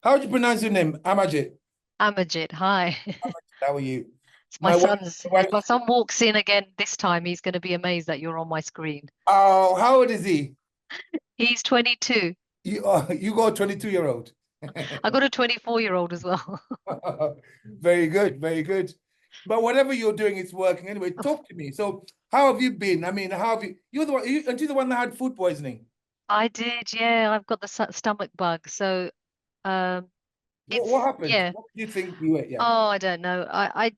How do you pronounce your name? Amarjit. Amarjit, hi. How are you? It's my My wife, son's. my If wife. my son walks in again this time, he's going to be amazed that you're on my screen. Oh, how old is he? He's 22. You got a 22-year-old. I got a 24-year-old as well. Very good, very good. But whatever you're doing, it's working. Anyway, talk to me. So, how have you been? I mean, how have you? You're the one. Aren't you the one that had food poisoning? I did, yeah. I've got the stomach bug. So, um, What it's happened? yeah. What do you think you ate? Yeah. Oh, I don't know. I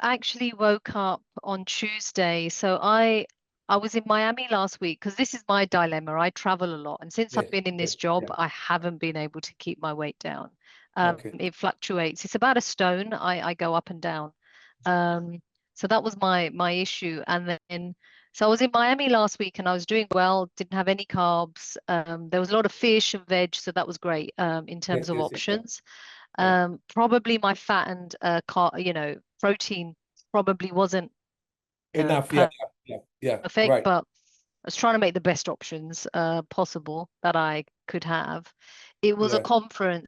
actually woke up on Tuesday. So I was in Miami last week because this is my dilemma. I travel a lot, and since I've Yes. been in Yes. this job, Yeah. I haven't been able to keep my weight down. Okay. It fluctuates. It's about a stone. I go up and down. Um, so that was my issue. And then so I was in Miami last week and I was doing well, didn't have any carbs. There was a lot of fish and veg, so that was great in Yes. terms of Yes. Yes. Yeah. options. Yeah. Probably my fat and protein probably wasn't Enough. Yeah. Yeah. Yeah. perfect, Right. but I was trying to make the best options possible that I could have. It was a Yeah. conference.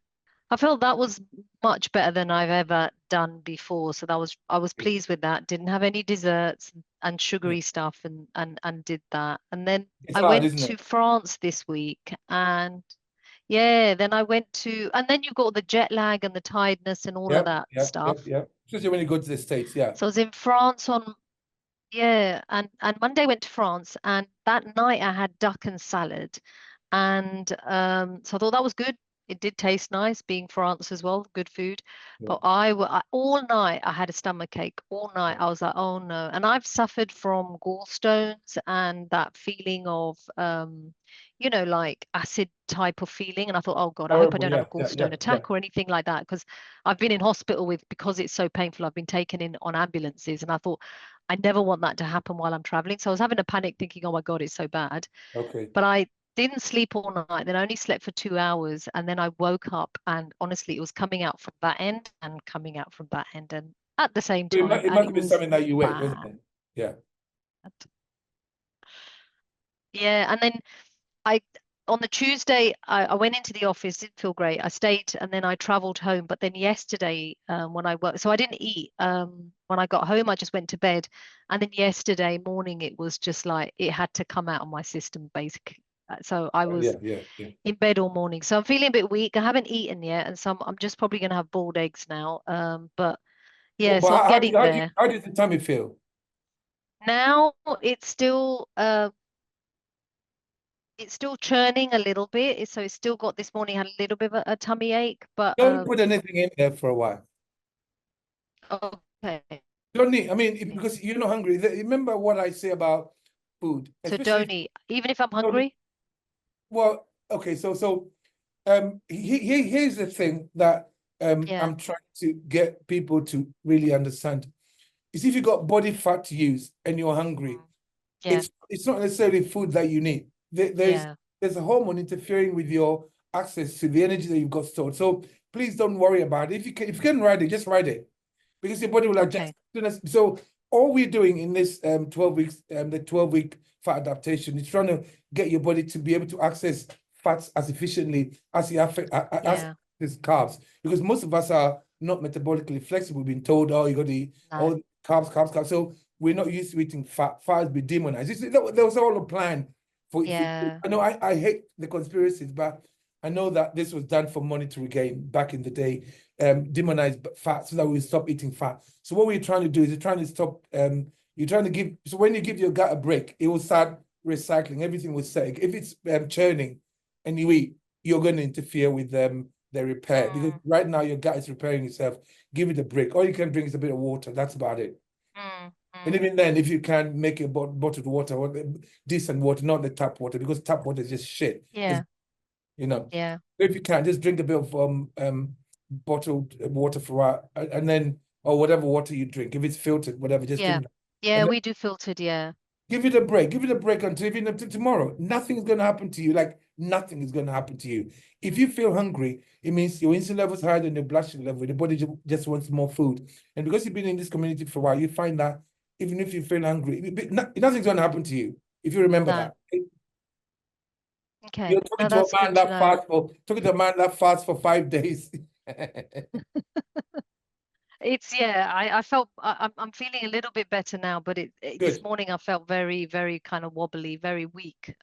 I felt that was much better than I've ever done before. So that was I was pleased with that. Didn't have any desserts and Yeah. sugary stuff and did that. And then It's I hard, went isn't to it? France this week and yeah, then I went to and then you've got the jet lag and the tiredness and all of Yep. that Yep. Yep. stuff. Yep. Especially when you go to the States. Yeah. So I was in France on yeah, and Monday went to France, and that night I had duck and salad, and so I thought that was good. It did taste nice, being France as well, good food. Yeah. But all night I had a stomach ache. All night I was like, oh no. And I've suffered from gallstones and that feeling of like acid type of feeling. And I thought, oh God, I hope I Horrible. don't have Yeah. a Yeah. Yeah. gallstone Yeah. attack or anything like that. Because I've been in hospital with because it's so painful, I've been taken in on ambulances, and I thought I never want that to happen while I'm traveling. So I was having a panic thinking, oh my God, it's so bad. Okay. But I didn't sleep all night, then I only slept for 2 hours. And then I woke up and honestly, it was coming out from that end and coming out from that end and at the same So time. it And must it have been was something that you ate, wasn't bad. it? Yeah. Yeah. And then I, on the Tuesday, I went into the office, didn't feel great. I stayed and then I traveled home. But then yesterday, when I worked, so I didn't eat. When I got home, I just went to bed. And then yesterday morning, it was just like it had to come out of my system, basically. So I Oh, yeah. was Yeah. Yeah. in bed all morning. So I'm feeling a bit weak. I haven't eaten yet, and I'm just probably gonna have boiled eggs now. But Well, yeah, but so I'm how do getting you, how do you, there. how does the tummy feel? Now it's still churning a little bit. So it's still got this morning had a little bit of a tummy ache, but Don't put anything in there for a while. okay. Don't need. I mean, because you're not hungry. Remember what I say about food, So especially if don't eat, even if I'm you don't. hungry. Well, okay. Here's the thing that Yeah, I'm trying to get people to really understand. Is if you got body fat to use and you're hungry, mm, yeah, it's not necessarily food that you need. yeah. There's a hormone interfering with your access to the energy that you've got stored. So please don't worry about it. If you can ride it, just ride it because your body will adjust. Okay. So all we're doing in this 12 weeks, the 12-week fat adaptation is trying to get your body to be able to access fats as efficiently as you as Yeah. carbs. Because most of us are not metabolically flexible. We've been told, oh, you got to eat No. all carbs, carbs, carbs. So we're not used to eating fat. Fat has been demonized. That was all a plan for Yeah. I know I hate the conspiracies, but I know that this was done for monetary gain back in the day, demonize fat so that we stop eating fat. So what we're trying to do is you're trying to stop, you're trying to give, so when you give your gut a break, it will start recycling, everything will set. If it's churning and you eat, you're going to interfere with the repair because Mm, right now your gut is repairing itself. Give it a break. All you can drink is a bit of water. That's about it. And mm. even then, if you can make a bottled water, or decent water, not the tap water, because tap water is just shit. It's, Yeah. you know, Yeah. if you can, just drink a bit of bottled water for and then or whatever water you drink. If it's filtered, whatever, just Yeah. drink that. Yeah. And We do filtered. Yeah. give it a break. Give it a break until even up to tomorrow. Nothing is going to happen to you. Like nothing is going to happen to you. If you feel hungry, it means your insulin level is higher than your blood sugar level. The body just wants more food. And because you've been in this community for a while, you find that even if you feel hungry, nothing's going to happen to you if you remember No. that. Okay. You're No, talking to a that's man good to that know. fasts for talking to a man that fasts for 5 days. It's yeah, I felt I'm feeling a little bit better now, but this Good. morning I felt very, very kind of wobbly, very weak.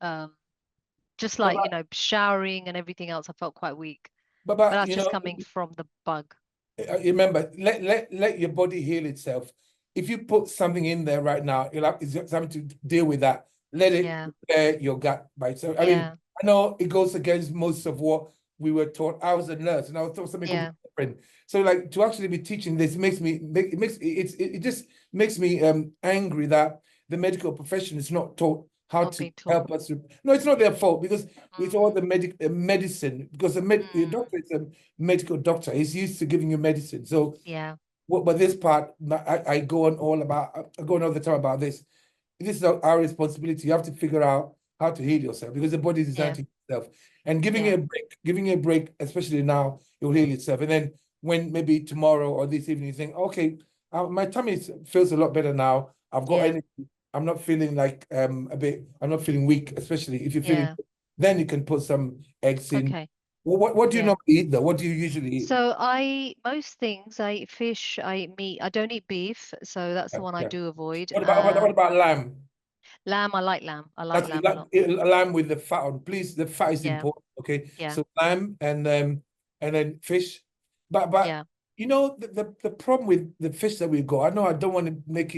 Just But, like, showering and everything else, I felt quite weak. But but that's you just know, coming from the bug. remember, let your body heal itself. If you put something in there right now, it's having to deal with that. Let it Yeah. repair your gut by itself. I mean, Yeah. I know it goes against most of what we were taught. I was a nurse and I was taught something Yeah. completely different. So like to actually be teaching this it just makes me angry that the medical profession is not taught how Not to being taught. help us. No, it's not their fault because it's all Mm, the medicine because the mm, doctor is a medical doctor. He's used to giving you medicine. So yeah. what, but this part, I go on I go on all the time about this. This is our responsibility. You have to figure out how to heal yourself because the body is designed Yeah. to heal itself. And Yeah. giving it a break, especially now, it will heal itself. And then when maybe tomorrow or this evening you think, okay, my tummy feels a lot better now. I've got Yeah. energy. I'm not feeling like I'm not feeling weak, especially if you're feeling, Yeah. then you can put some eggs in. Okay. Well, what do you Yeah. normally eat though? What do you usually eat? So most things, I eat fish, I eat meat. I don't eat beef, so that's the Yeah, one I yeah. do avoid. What about lamb? Lamb, I like lamb. I like That's lamb a lot. lamb with the fat on. Please, the fat is Yeah. important. Okay, Yeah. so lamb and then fish. But Yeah. the problem with the fish that we got. I know I don't want to make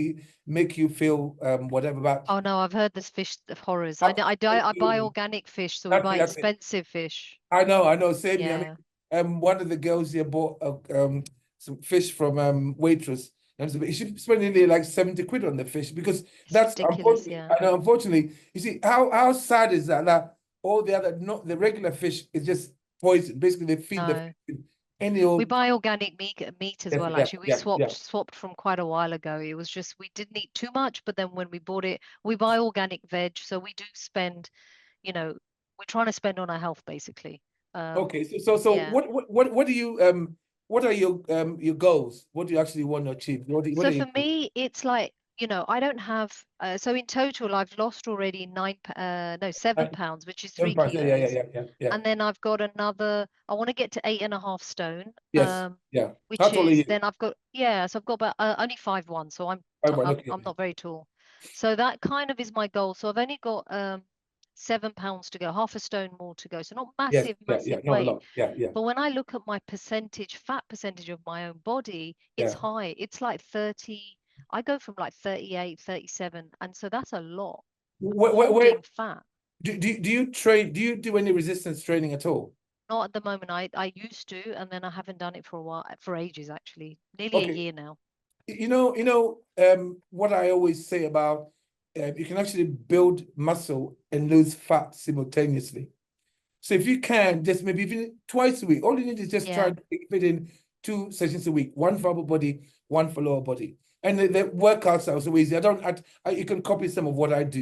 you feel whatever, but Oh no, I've heard this fish of horrors. I buy absolutely organic fish, so we that's buy it. expensive fish. I know. Same here. I Yeah. mean, one of the girls here bought some fish from Waitress, and so she spent nearly like 70 quid on the fish because It's that's ridiculous, unfortunately. yeah. I know, unfortunately, you see how sad is that? That all the other not the regular fish is just poison. Basically, they feed the fish No. with any We old. buy organic meat as Yes, well, yeah, actually. We yeah, yeah. swapped from quite a while ago. It was just we didn't eat too much, but then when we bought it, we buy organic veg, so we do spend, we're trying to spend on our health basically. Um, Okay, so yeah. what do you what are your goals? What do you actually want to achieve? What So are you? for me, it's like, I don't have so in total I've lost already no, 7 pounds, which is three Empire. Yeah, yeah, yeah, kilos. yeah, yeah, yeah. And then I've got another, I want to get to 8.5 stone. Yes, yeah. How Which tall are is you? then I've got, yeah, so I've got about only 5'1", so Five one. I'm Okay. not very tall. So that kind of is my goal. So I've only got 7 pounds to go, half a stone more to go. So not Yes, massive, yeah, massive yeah. Not a weight. lot. Yeah, yeah, But when I look at my fat percentage of my own body, it's yeah. high. It's like 30. I go from like 38, 37. And so that's a lot Where holding fat. do you train? Do you do any resistance training at all? Not at the moment. I used to, and then I haven't done it for a while, for ages actually. Nearly a Okay. year now. What I always say about you can actually build muscle and lose fat simultaneously. So if you can, just maybe even twice a week, all you need is just try Yeah, to fit in 2 sessions a week, one for upper body, one for lower body. And the workouts are so easy. You can copy some of what I do,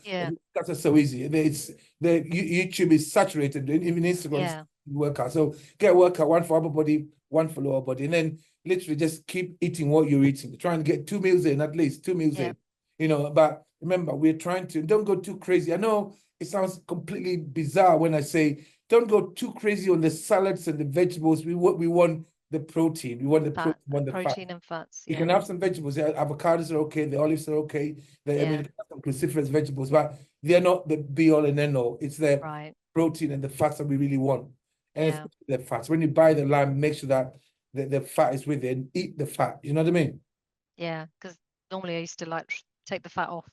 yeah, that's so easy. YouTube is saturated, even Instagram yeah, workout. So get a workout, one for upper body, one for lower body. And then literally just keep eating what you're eating. Try and get 2 meals in, at least 2 meals yeah, in. But remember, we're trying to don't go too crazy. I know it sounds completely bizarre when I say don't go too crazy on the salads and the vegetables. We want the protein. We want the protein, fat, we want the fat. protein and fats. You Yeah, can have some vegetables. Yeah, avocados are okay. The olives are okay. I mean, yeah, you can have some cruciferous vegetables, but they're not the be all and end all. It's the right. protein and the fats that we really want. And Yeah, especially the fats. When you buy the lamb, make sure that the fat is with it and eat the fat. You know what I mean? yeah. Because normally I used to like take the fat off.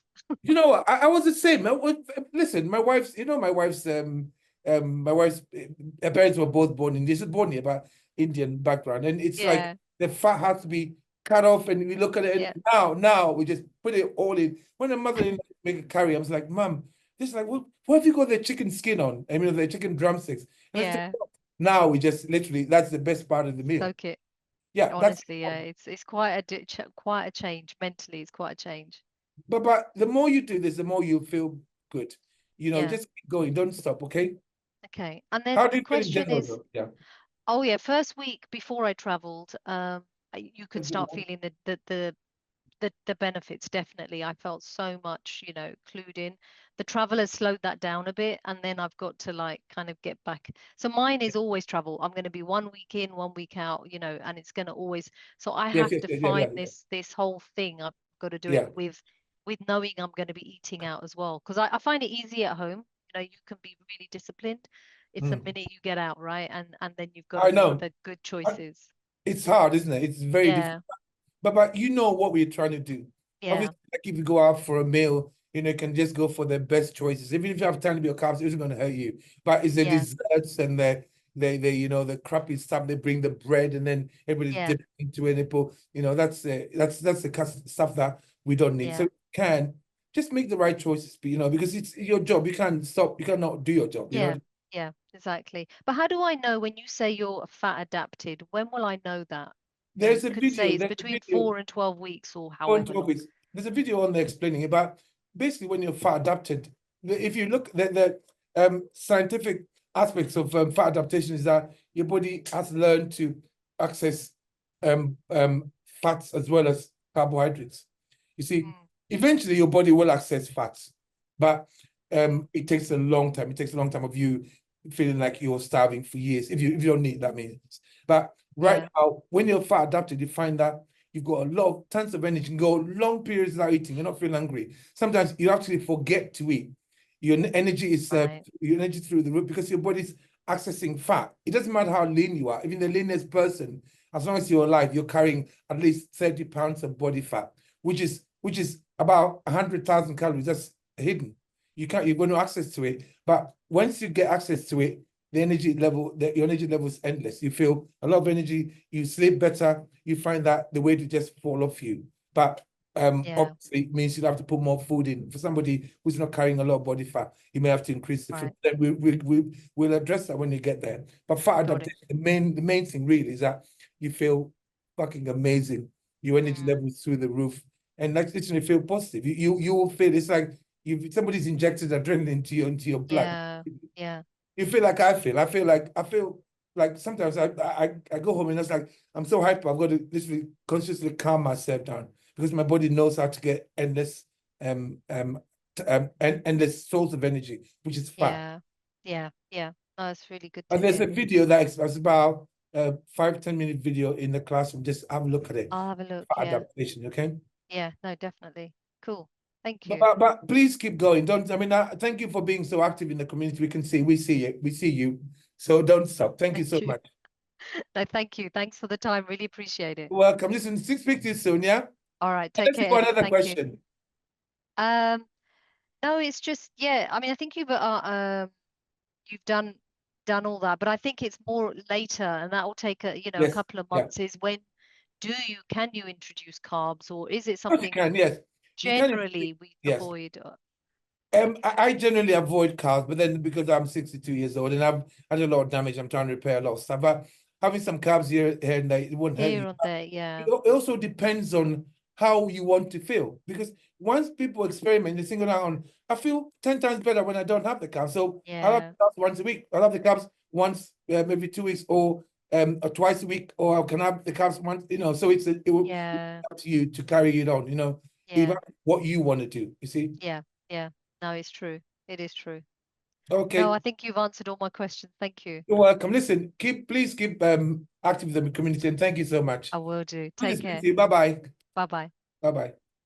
I was the same. Listen, my wife's her parents were both born in this is born here, but Indian background, and it's like Yeah, the fat has to be cut off, and we look at it, and yeah, now we just put it all in. When the mother make a curry, I was like, Mom, this is like what have you got the chicken skin on? I mean, the chicken drumsticks. And I said, yeah. now we just literally that's the best part of the meal. Soak it. Yeah, that's Honestly, yeah. It's quite quite a change mentally. It's quite a change. but the more you do this, the more you feel good. Yeah. Just keep going. Don't stop. Okay. Okay. And then How do the you feel in question general, is, though? Yeah. oh yeah, first week before I traveled, you could That's good start one. feeling the the benefits, definitely. I felt so much, clued in. The travel has slowed that down a bit, and then I've got to like kind of get back. So mine is always travel. I'm going to be 1 week in, 1 week out, and it's going to always. So I Yes, have yes, to yes, yeah, find yeah, this whole thing. I've got to do it yeah. with knowing I'm going to be eating out as well, because I find it easy at home. You can be really disciplined. It's the Mm. minute you get out, right? And then you've got to I make know. the good I- choices. It's hard, isn't it? It's very difficult. Yeah, But you know what we're trying to do. yeah, Obviously, like if you go out for a meal, you can just go for the best choices. Even if you have time to be your carbs, it isn't going to hurt you. But it's the yeah, desserts and the crappy stuff. They bring the bread and then everybody's yeah, dipping into it. That's the stuff that we don't need. So yeah. you can just make the right choices, because it's your job. You can't stop. You cannot do your job. Yeah, yeah, exactly. But how do I know when you say you're fat adapted? When will I know that? You There's a could say video. it's There's a between video 4 and 12 weeks or on however long. topics. There's a video on there explaining about basically when you're fat adapted. If you look at the scientific aspects of fat adaptation is that your body has learned to access fats as well as carbohydrates. You see, Mm, eventually your body will access fats, but it takes a long time. It takes a long time of you feeling like you're starving for years if you don't need that means. But right yeah, now, when you're fat adapted, you find that you've got a lot of tons of energy. You can go long periods without eating. You're not feeling hungry. Sometimes you actually forget to eat. right. Your energy through the roof because your body's accessing fat. It doesn't matter how lean you are. Even the leanest person, as long as you're alive, you're carrying at least 30 pounds of body fat, which is about 100,000 calories. That's hidden. You're going to access to it. But once you get access to it, your energy level is endless. You feel a lot of energy, you sleep better, you find that the weight will just fall off you. But Yeah, obviously it means you'll have to put more food in. For somebody who's not carrying a lot of body fat, you may have to increase the food. right. Then we'll address that when you get there. But fat Got it. adaptation, the main thing really is that you feel fucking amazing. Your energy Mm, level is through the roof. And like literally feel positive. You will feel it's like somebody's injected adrenaline into your blood. yeah, yeah, You feel like I feel like sometimes I go home and it's like I'm so hyper. I've got to literally consciously calm myself down because my body knows how to get endless and endless source of energy, which is fat. yeah, yeah, yeah. No, it's really good to And there's a hear. video that explains about 5-10 minute video in the classroom. Just have a look at it. I'll have a look. Fat Yeah, adaptation, okay? yeah, no, definitely. Cool. Thank But, you. but but please keep going. Don't I mean thank you for being so active in the community. We see you. So don't stop. Thank you so Thank you. much. No, thank you. Thanks for the time. Really appreciate it. You're welcome. Listen, speak to you soon, yeah? All right, take Unless you've care, got Eddie. another Thank you. question. Um, no, it's just yeah. I mean, I think you've done all that, but I think it's more later, and that will take a Yes. couple of Yeah. months. Is when can you introduce carbs, or is it Of course you something can, yes. You can generally we yes. avoid? I generally avoid carbs, but then because I'm 62 years old and I've had a lot of damage, I'm trying to repair a lot of stuff. But having some carbs here and there, it won't hurt Here you. or there? Yeah, It also depends on how you want to feel. Because once people experiment, they single out on, I feel 10 times better when I don't have the carbs. So I'll have yeah, the carbs once a week. I'll have the carbs once, maybe 2 weeks or twice a week, or I can have the carbs once, so it will be yeah, up to you to carry it on, even yeah, what you want to do, you see? yeah, yeah. No, it's true. It is true. No, Okay. I think you've answered all my questions. Thank you. You're welcome. Listen, please keep active in the community and thank you so much. I will do. Good to Take speak care. to you. Bye bye. Bye bye. Bye bye.